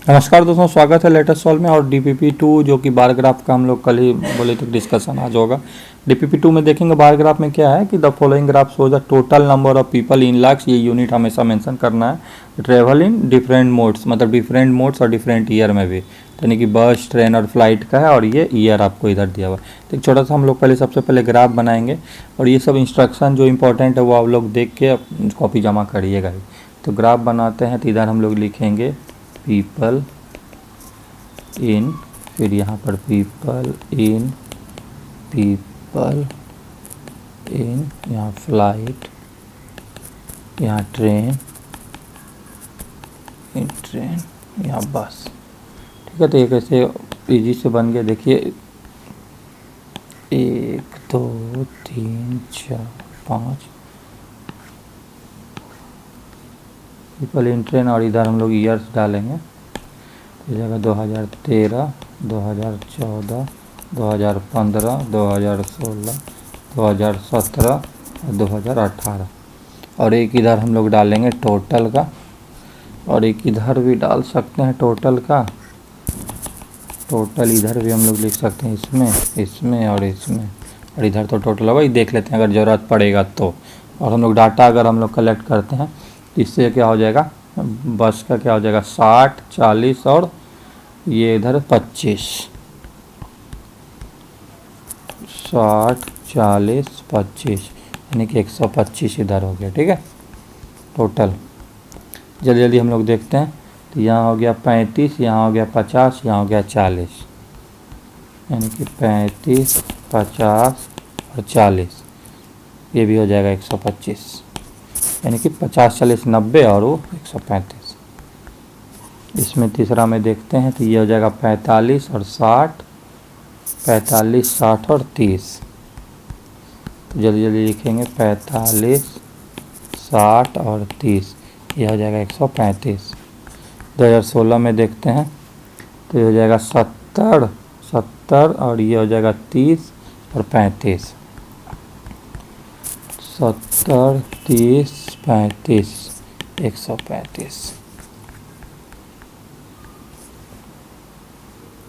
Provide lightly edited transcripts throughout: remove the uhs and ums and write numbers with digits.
नमस्कार दोस्तों, स्वागत है लेटेस्ट सॉल्व में। और DPP2 जो कि बार ग्राफ का हम लोग कल ही बोले तो डिस्कशन आज होगा। DPP2 में देखेंगे बार ग्राफ में क्या है कि the following graph shows the total number of people in lakhs. ये यूनिट हमेशा मेंशन करना है। ट्रेवल इन डिफरेंट मोड्स, मतलब डिफरेंट मोड्स और डिफरेंट ईयर में भी, यानी कि बस, ट्रेन और फ्लाइट का है। और ये ईयर आपको इधर दिया हुआ है। तो एक छोटा सा हम लोग पहले सबसे पहले ग्राफ बनाएंगे और ये सब इंस्ट्रक्शन जो इंपॉर्टेंट है वो आप लोग देख के कॉपी जमा करिएगा। तो ग्राफ बनाते हैं। तो इधर हम लोग लिखेंगे पीपल इन, फिर यहाँ पर पीपल इन, पीपल इन, यहाँ फ्लाइट, यहाँ ट्रेन, इन ट्रेन, यहाँ बस। ठीक है, तो ये कैसे इजी से बन गया देखिए। 1 2 3 4 5 पीपल इन ट्रेन। और इधर हम लोग ईयर्स डालेंगे। इस जगह 2013, 2014, 2015, 2016, 2017 और 2018। और एक इधर हम लोग डालेंगे टोटल का, और एक इधर भी डाल सकते हैं टोटल का। टोटल इधर भी हम लोग लिख सकते हैं, इसमें, इसमें और इसमें। और इधर तो टोटल होगा, ये देख लेते हैं अगर ज़रूरत पड़ेगा तो। और हम लोग डाटा अगर हम लोग कलेक्ट करते हैं इससे क्या हो जाएगा, बस का क्या हो जाएगा 60, 40 और ये इधर 25। 60, 40, 25, यानी कि 125 इधर हो गया। ठीक है, टोटल। जल्दी जल्दी हम लोग देखते हैं। तो यहाँ हो गया 35, यहाँ हो गया 50, यहाँ हो गया 40, यानी कि 35, 50 और 40, ये भी हो जाएगा 125, यानी कि 50, 40, 90 और वो 135। इसमें तीसरा में देखते हैं तो ये हो जाएगा 45 और 60, 45, 60 और 30। तो जल्दी जल्दी लिखेंगे 45, 60 और 30, ये हो जाएगा 135। 2016 में देखते हैं तो ये हो जाएगा 70, 70 और ये हो जाएगा 30 और 35। 70, 30, 35, 135।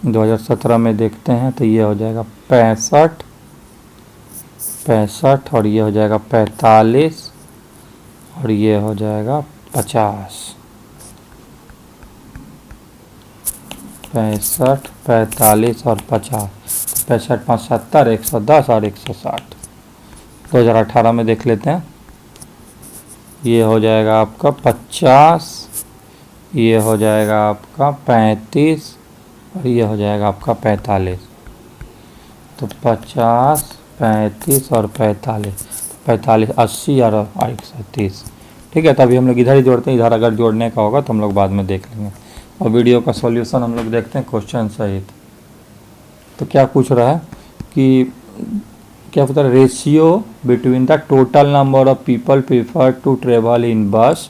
2017 में देखते हैं तो ये हो जाएगा 65, 65 और ये हो जाएगा 45 और ये हो जाएगा 50। 65, 45 और 50, 65, 5, 70, 110 और 160। 2018 में देख लेते हैं। ये हो जाएगा आपका 50, ये हो जाएगा आपका 35 और ये हो जाएगा आपका 45। तो 50, 35 और 45, 45, 80 और 130। ठीक है, तभी हम लोग इधर ही जोड़ते हैं। इधर अगर जोड़ने का होगा तो हम लोग बाद में देख लेंगे। और वीडियो का सॉल्यूशन हम लोग देखते हैं क्वेश्चन सहित। तो क्या पूछ रहा है कि क्या पता है, ratio between the total number of people prefer to travel in bus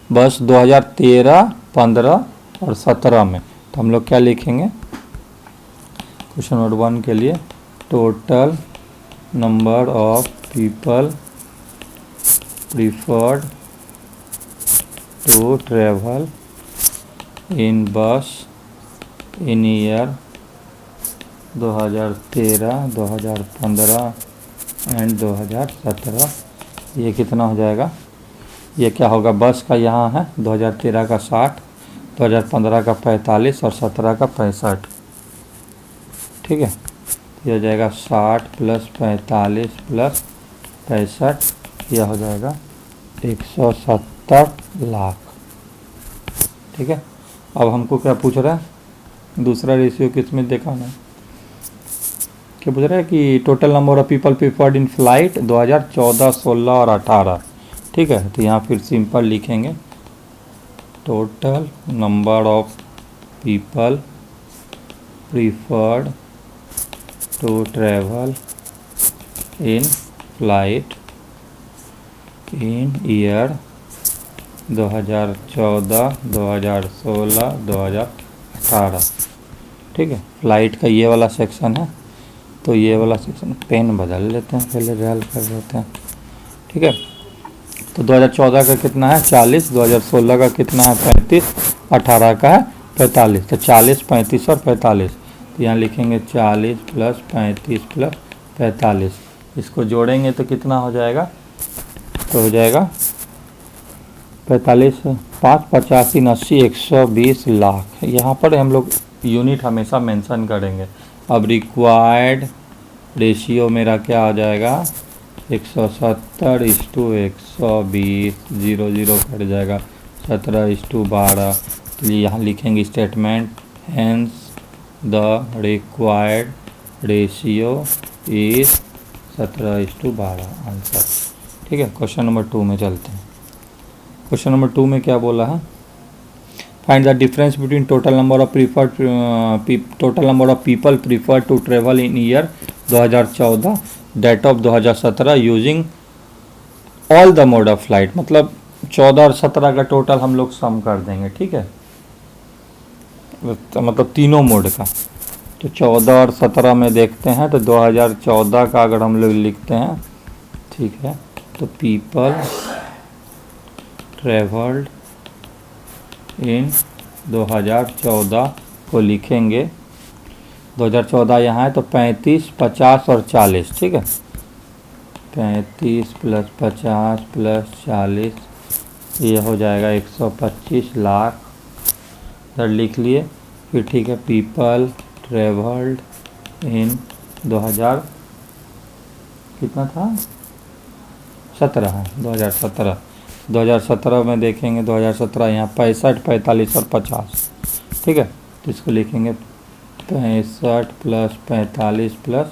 2013, 15 और 17 में। तो हम लोग क्या लिखेंगे क्वेश्चन नंबर 1 के लिए, total number of people preferred to travel in bus in year 2013, 2015 and 2017। ये कितना हो जाएगा, ये क्या होगा, बस का यहाँ है 2013 का 60, 2015 का 45 और 17 का 65। ठीक है, ये हो जाएगा 60 प्लस 45 प्लस 65, यह हो जाएगा 170 लाख। ठीक है, अब हमको क्या पूछ रहा है, दूसरा रेशियो किसमें दिखाना है। क्या पूछ रहा है कि total number of people preferred in flight 2014, 16 और 18। ठीक है, तो यहाँ फिर सिंपल लिखेंगे total number of people preferred to travel in flight in year 2014, 2016, 2018। ठीक है, फ्लाइट का ये वाला सेक्शन है, तो ये वाला सेक्शन पेन बदल लेते हैं, पहले रेल कर लेते हैं। ठीक है, तो 2014 का कितना है 40, 2016 का कितना है 35, 18 का है 45, तो 40, 35 और 45, तो यहाँ लिखेंगे 40 प्लस 35 प्लस 45, इसको जोड़ेंगे तो कितना हो जाएगा, तो हो जाएगा 45, 5, 50, 3, 80, 120 लाख। यहाँ पर हम लोग यूनिट हमेशा मेंशन करेंगे। अब रिक्वायर्ड रेशियो मेरा क्या आ जाएगा, 170:120, 0 0 कट जाएगा, 17:12। तो यहाँ लिखेंगे statement, hence the required ratio is 17:12 answer. ठीक है, क्वेश्चन नंबर 2 में चलते हैं। क्वेश्चन नंबर 2 में क्या बोला है, find the difference between total number of people prefer to travel in year 2014 date of 2017 using all the mode of flight. मतलब 14 और 17 का टोटल हम लोग सम कर देंगे। ठीक है, मतलब तीनों मोड का। तो 14 और 17 में देखते हैं, तो 2014 का अगर हम लोग लिखते हैं, ठीक है, तो पीपल ट्रेवल्ड इन 2014 को लिखेंगे, 2014 यहाँ है तो 35, 50 और 40। ठीक है, 35 प्लस 50 प्लस 40, ये हो जाएगा 125 लाख, इधर लिख लिए। फिर ठीक है, पीपल ट्रेवल्ड इन 2000 कितना था, 17 है, 2017 में देखेंगे, 2017 यहाँ 65, 45 और 50। ठीक है, तो इसको लिखेंगे 65 प्लस 45 प्लस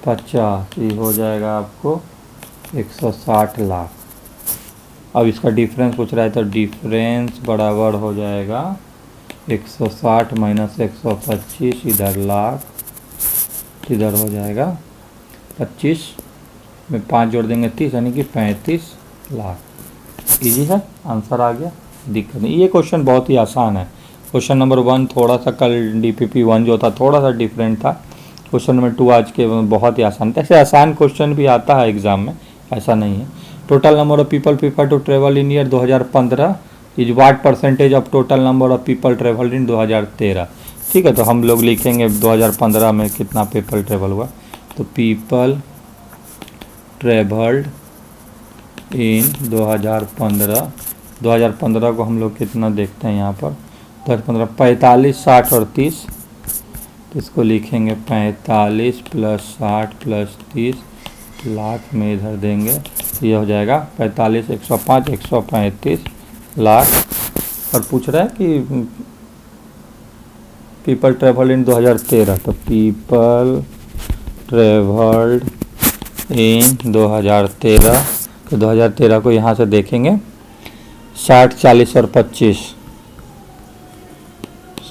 50, ये हो जाएगा आपको 160 लाख। अब इसका डिफरेंस पूछ रहा है, तो डिफरेंस बराबर हो जाएगा 160 माइनस 125, इधर लाख, इधर हो जाएगा 25 में 5 जोड़ देंगे 30, यानी कि 35 लाख। इजी है, आंसर आ गया, दिक्कत नहीं। ये क्वेश्चन बहुत ही आसान है। क्वेश्चन नंबर 1 थोड़ा सा, कल DPP 1 जो था थोड़ा सा डिफरेंट था। क्वेश्चन नंबर 2 आज के बहुत ही आसान था। ऐसे आसान क्वेश्चन भी आता है एग्जाम में, ऐसा नहीं है। Total number of people prefer to travel in year 2015 is what percentage of total number of people travel in 2013। ठीक है, तो हम लोग लिखेंगे 2015 में कितना पीपल ट्रेवल हुआ, तो पीपल ट्रेवल्ड इन 2015 को हम लोग कितना देखते हैं यहाँ पर, 2015 45, 60 और 30, तो इसको लिखेंगे 45 प्लस 60 प्लस 30 लाख में इधर देंगे, ये हो जाएगा 45, 105, 135 लाख। और पूछ रहा है कि पीपल ट्रेवल इन 2013, तो पीपल ट्रेवल्ड इन 2013, तो 2013 को यहाँ से देखेंगे 60, 40 और 25,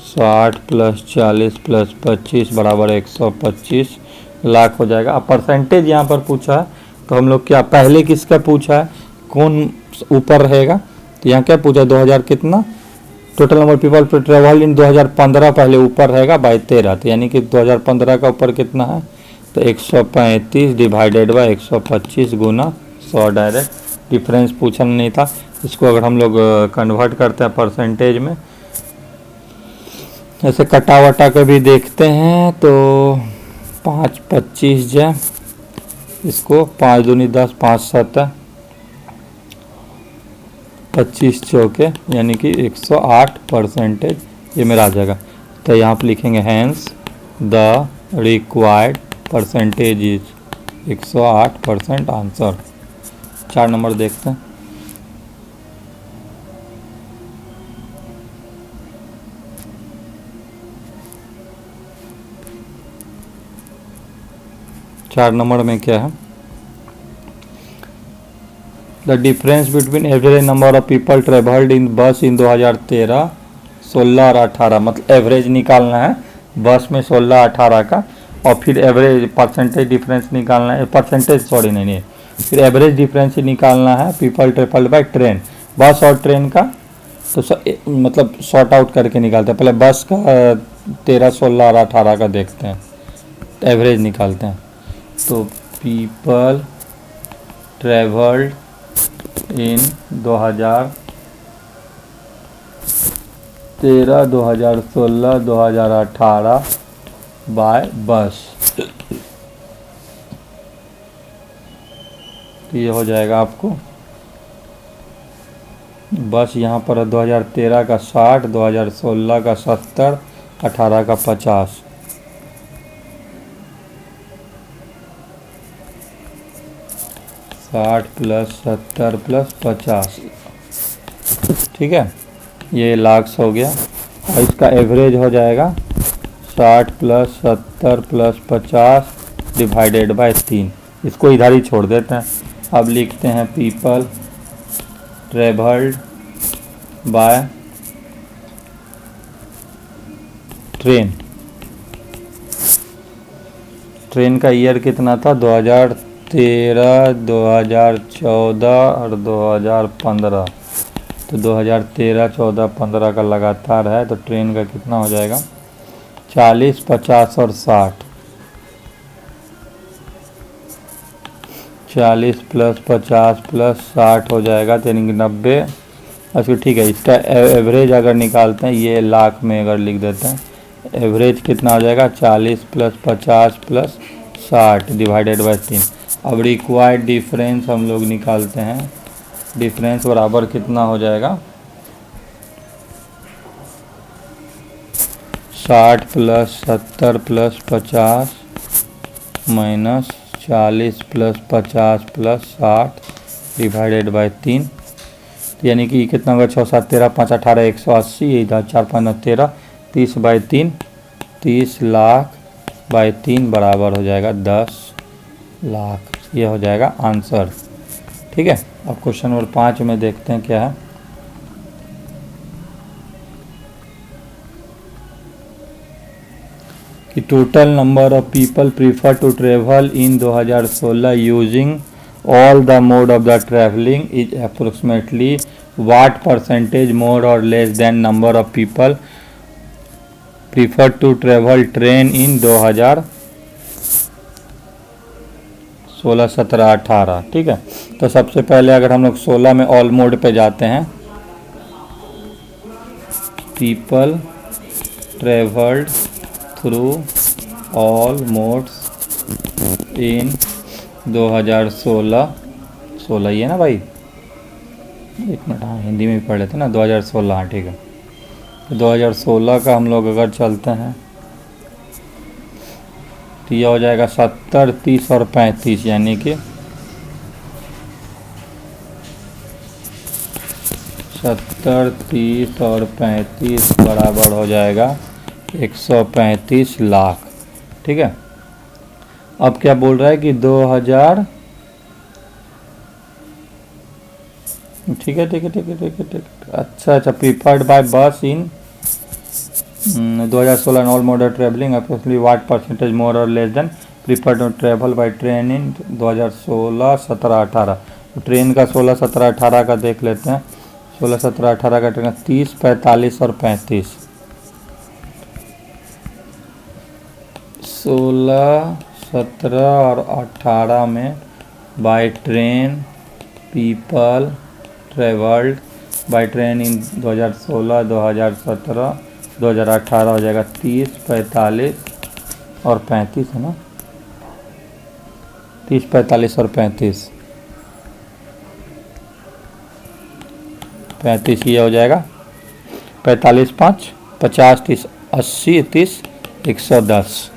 60 प्लस 40 प्लस 25 बराबर 125 लाख हो जाएगा। अब परसेंटेज यहाँ पर पूछा है, तो हम लोग क्या पहले किसका पूछा है, कौन ऊपर रहेगा, तो यहाँ क्या पूछा है 2000 कितना, टोटल नंबर पीपल ट्रेवल इन 2015 पहले ऊपर रहेगा बाई 13, तो यानी कि 2015 का ऊपर कितना है, तो 135 divided by 125 Guna 100 direct. Difference पूछना नहीं था, इसको अगर हम लोग कन्वर्ट करते हैं परसेंटेज में, ऐसे कटा वटा के भी देखते हैं, तो 5, 25 जाए, इसको 5 दूनी 10, 5 7 25 चौके, यानी कि 108% ये मेरा आ जाएगा। तो यहाँ पर लिखेंगे hence the required percentage is 108% answer. 4 number देखते हैं। चार नंबर में क्या है, the difference between average number of people travelled in bus in 2013, 16 और 18, मतलब एवरेज निकालना है बस में 16, 18 का, और फिर एवरेज परसेंटेज डिफरेंस निकालना है, परसेंटेज सॉरी नहीं, फिर एवरेज डिफरेंस ही निकालना है पीपल ट्रेवल्ड बाय ट्रेन, बस और ट्रेन का। तो मतलब सॉर्ट आउट करके निकालते हैं, पहले बस का 13, 16 और 18 का देखते हैं, एवरेज निकालते हैं। तो पीपल ट्रेवल्ड इन 2013, 2016, 2018 बाय बस। तो ये हो जाएगा आपको बस यहाँ पर है 2013 का 60, 2016 का 70, 18 का 50। साठ प्लस 70 प्लस 50, ठीक है, ये लाख्स हो गया। और इसका एवरेज हो जाएगा 60 प्लस 70 प्लस 50 डिवाइडेड बाय 3। इसको इधर ही छोड़ देते हैं। अब लिखते हैं people travelled by train. Train का ईयर कितना था? 2013, 2014 और 2015। तो 2013, 14, 15 का लगातार है, तो ट्रेन का कितना हो जाएगा? 40, 50 और 60। 40 प्लस 50 प्लस 60 हो जाएगा, यानी कि 90। अच्छा ठीक है, इसका एवरेज अगर निकालते हैं, ये लाख में अगर लिख देते हैं, एवरेज कितना हो जाएगा? 40 प्लस 50 प्लस 60 डिवाइडेड बाय 3। अब रिक्वायर्ड डिफरेंस हम लोग निकालते हैं। डिफरेंस बराबर कितना हो जाएगा? 60 plus 70 plus 50 minus 40 plus 50 plus 60 divided by 3। यानी कि कितना होगा? 6 7 13 5 18 180, इधर 4 5 9 13, 30 बाई 3, 30 लाख बाई 3 बराबर हो जाएगा 10 लाख। ये हो जाएगा आंसर, ठीक है। अब क्वेश्चन नंबर 5 में देखते हैं क्या है। कि total number of people prefer to travel in 2016 using all the mode of the traveling is approximately what percentage more or less than number of people prefer to travel train in 2016, 17, 18, ठीक है। तो सबसे पहले अगर हम लोग 16 में all mode पे जाते हैं, people travelled through all modes in 2016, 16 ही है ना भाई, एक मिनट, हाँ हिंदी में भी पढ़ लेते ना, 2016, हाँ ठीक है। तो 2016 का हम लोग अगर चलते हैं तो यह हो जाएगा 70, 30 और 35, यानी कि 70, 30 और 35 बराबर हो जाएगा 135 लाख, ठीक है। अब क्या बोल रहा है कि 2000, ठीक है, अच्छा, preferred by bus in 2016 all mode of travelling approximately what percentage more और less than preferred to travel by train in 2016, 17, 18। तो ट्रेन का 16, 17, 18 का देख लेते हैं। 16, 17, 18 का ट्रेन 30, 45 और 35। 16, 17 और 18 में by train people travelled by train in 2016, 2017, 2018 हो जाएगा 30, 45 और 35, है ना, 30, 45 और 35, 35 ये हो जाएगा 45, 5, 50, 30, 80, 30,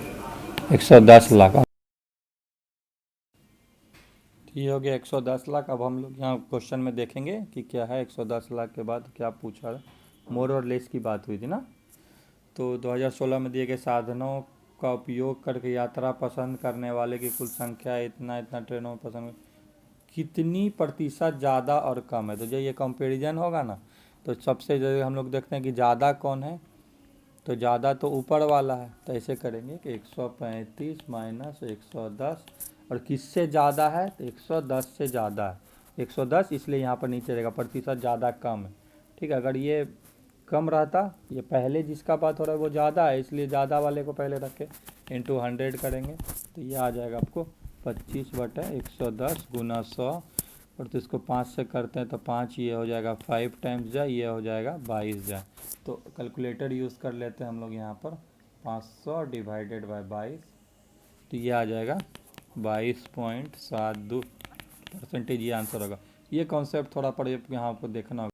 110 लाख। ये हो गया 110 लाख। अब हम लोग यहाँ क्वेश्चन में देखेंगे कि क्या है 110 लाख के बाद क्या पूछा है। मोर और लेस की बात हुई थी ना। तो 2016 में दिए गए साधनों का उपयोग करके यात्रा पसंद करने वाले की कुल संख्या इतना ट्रेनों में पसंद कितनी प्रतिशत ज़्यादा और कम है। तो जब ये कंपेरिजन होगा ना, तो सबसे ज़्यादा हम लोग देखते हैं कि ज़्यादा कौन है। तो ज़्यादा तो ऊपर वाला है, तो ऐसे करेंगे कि 135 माइनस 110, और किससे ज़्यादा है? तो 110 से ज़्यादा है। 110 इसलिए यहाँ पर नीचे रहेगा, प्रतिशत ज़्यादा कम है, ठीक है। अगर ये कम रहता, ये पहले जिसका बात हो रहा है वो ज़्यादा है, इसलिए ज़्यादा वाले को पहले रखे, इंटू 100 करेंगे तो ये आ जाएगा आपको 25/110 गुना 100 और तो इसको 5 से करते हैं तो 5, ये हो जाएगा 5 टाइम्स जा, ये हो जाएगा 22 जा। तो कैलकुलेटर यूज़ कर लेते हैं हम लोग यहाँ पर। 500 डिवाइडेड बाय 22, तो ये आ जाएगा 22.72%। ये आंसर होगा। ये कॉन्सेप्ट थोड़ा पर यहाँ पर देखना होगा।